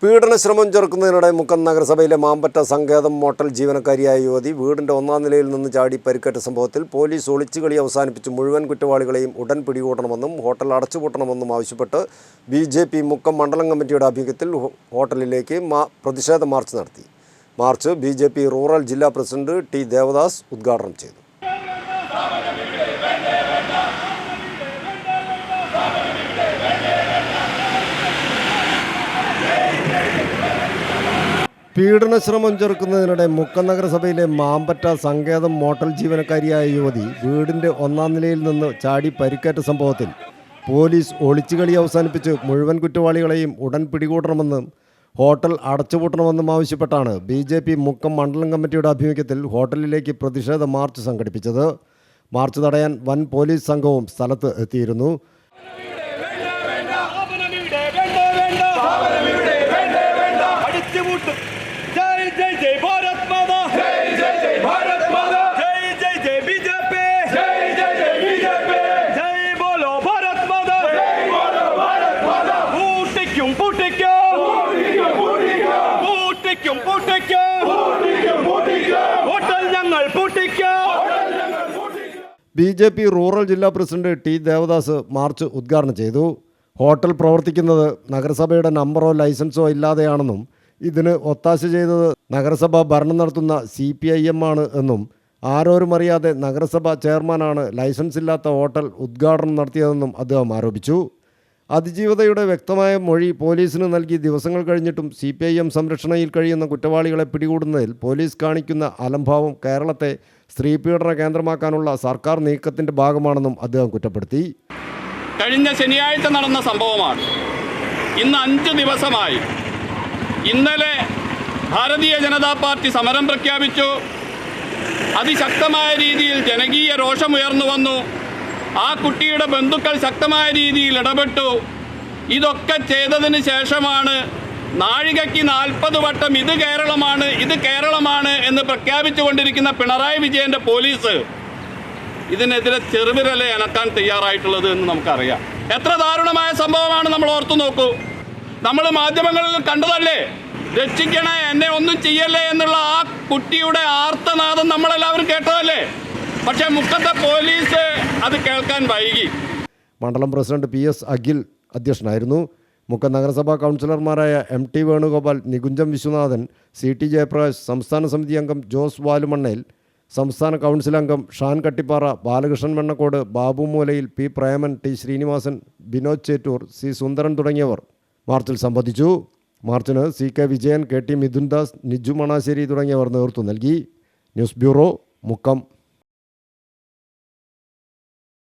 പീഡനശ്രമം ചെറുക്കുന്നതിനിടെ മുക്കം നഗരസഭയിലെ മാമ്പറ്റ സങ്കേതം മോട്ടൽ ജീവനക്കാരിയായ യുവതി വീടിൻ്റെ ഒന്നാം നിലയിൽ നിന്ന് ചാടി പരിക്കേറ്റ സംഭവത്തിൽ പോലീസ് ഒളിച്ചുകളി അവസാനിപ്പിച്ച് മുഴുവൻ കുറ്റവാളികളെയും ഉടൻ പിടികൂടണമെന്നും ഹോട്ടൽ അടച്ചുപൂട്ടണമെന്നും ആവശ്യപ്പെട്ട് BJP മുക്കം മണ്ഡലം കമ്മിറ്റിയുടെ ആഭിമുഖ്യത്തിൽ ഹോട്ടലിലേക്ക് പ്രതിഷേധ മാർച്ച് നടത്തി. മാർച്ച് BJP റൂറൽ ജില്ലാ പ്രസിഡന്റ് T. ദേവദാസ് ഉദ്ഘാടനം ചെയ്തു. പീഡനശ്രമം ചെറുക്കുന്നതിനിടെ മുക്കം നഗരസഭയിലെ മാമ്പറ്റ സങ്കേതം മോട്ടൽ ജീവനക്കാരിയായ യുവതി വീടിൻ്റെ ഒന്നാം നിലയിൽ നിന്ന് ചാടി പരിക്കേറ്റ സംഭവത്തിൽ പോലീസ് ഒളിച്ചുകളി അവസാനിപ്പിച്ച് മുഴുവൻ കുറ്റവാളികളെയും ഉടൻ പിടികൂടണമെന്നും ഹോട്ടൽ അടച്ചുപൂട്ടണമെന്നും ആവശ്യപ്പെട്ടാണ് BJP മുക്കം മണ്ഡലം കമ്മിറ്റിയുടെ ആഭിമുഖ്യത്തിൽ ഹോട്ടലിലേക്ക് പ്രതിഷേധ മാർച്ച് സംഘടിപ്പിച്ചത്. മാർച്ച് തടയാൻ വൻ പോലീസ് സംഘവും സ്ഥലത്ത് എത്തിയിരുന്നു. BJP റൂറൽ ജില്ലാ പ്രസിഡന്റ് T. ദേവദാസ് മാർച്ച് ഉദ്ഘാടനം ചെയ്തു. ഹോട്ടൽ പ്രവർത്തിക്കുന്നത് നഗരസഭയുടെ നമ്പറോ ലൈസൻസോ ഇല്ലാതെയാണെന്നും ഇതിന് ഒത്താശ ചെയ്തത് നഗരസഭ ഭരണം നടത്തുന്ന CPIM ആണ് എന്നും ആരോരും അറിയാതെ നഗരസഭ ചെയർമാനാണ് ലൈസൻസ് ഇല്ലാത്ത ഹോട്ടൽ ഉദ്ഘാടനം നടത്തിയതെന്നും അദ്ദേഹം ആരോപിച്ചു. അതിജീവതയുടെ വ്യക്തമായ മൊഴി പോലീസിന് നൽകി ദിവസങ്ങൾ കഴിഞ്ഞിട്ടും CPIM സംരക്ഷണയിൽ കഴിയുന്ന കുറ്റവാളികളെ പിടികൂടുന്നതിൽ പോലീസ് കാണിക്കുന്ന അലംഭാവം കേരളത്തെ സ്ത്രീപീഡന കേന്ദ്രമാക്കാനുള്ള സർക്കാർ നീക്കത്തിൻ്റെ ഭാഗമാണെന്നും അദ്ദേഹം കുറ്റപ്പെടുത്തി. കഴിഞ്ഞ ശനിയാഴ്ച നടന്ന സംഭവമാണ്. ഇന്ന് 5 ദിവസമായി. ഇന്നലെ ഭാരതീയ ജനതാ പാർട്ടി സമരം പ്രഖ്യാപിച്ചു. അതിശക്തമായ രീതിയിൽ ജനകീയ രോഷമുയർന്നു വന്നു. ആ കുട്ടിയുടെ ബന്ധുക്കൾ ശക്തമായ രീതിയിൽ ഇടപെട്ടു. ഇതൊക്കെ ചെയ്തതിന് ശേഷമാണ് നാഴികയ്ക്ക് 40 വട്ടം ഇത് കേരളമാണ് എന്ന് പ്രഖ്യാപിച്ചുകൊണ്ടിരിക്കുന്ന പിണറായി വിജയൻ്റെ പോലീസ് ഇതിനെതിരെ ചെറുവിരൽ അനക്കാൻ തയ്യാറായിട്ടുള്ളത് എന്ന് നമുക്കറിയാം. എത്ര ദാരുണമായ സംഭവമാണ് നമ്മൾ ഓർത്തു നോക്കൂ. നമ്മൾ മാധ്യമങ്ങളിൽ കണ്ടതല്ലേ, രക്ഷിക്കണേ, എന്നെ ഒന്നും ചെയ്യല്ലേ എന്നുള്ള ആ കുട്ടിയുടെ ആർത്തനാദം നമ്മളെല്ലാവരും കേട്ടതല്ലേ. പക്ഷേ മുക്കത്തെ പോലീസ് അത് കേൾക്കാൻ വൈകി. മണ്ഡലം പ്രസിഡന്റ് PS അഖിൽ അധ്യക്ഷനായിരുന്നു. മുക്കം നഗരസഭാ കൗൺസിലർമാരായ MT വേണുഗോപാൽ, നികുഞ്ചം വിശ്വനാഥൻ, CT ജയപ്രകാശ്, സംസ്ഥാന സമിതി അംഗം ജോസ് വാലുമണ്ണയിൽ, സംസ്ഥാന കൗൺസിൽ അംഗം ഷാൻ കട്ടിപ്പാറ, ബാലകൃഷ്ണൻ വെണ്ണക്കോട്, ബാബു മൂലയിൽ, P. Preman, T. Sreenivasan, Vinod Chettur, C. സുന്ദരൻ തുടങ്ങിയവർ മാർച്ചിൽ സംബന്ധിച്ചു. മാർച്ചിന് CK വിജയൻ, KT മിഥുൻദാസ്, നിജു മണാശ്ശേരി തുടങ്ങിയവർ നേതൃത്വം നൽകി. News bureau, Mukkam.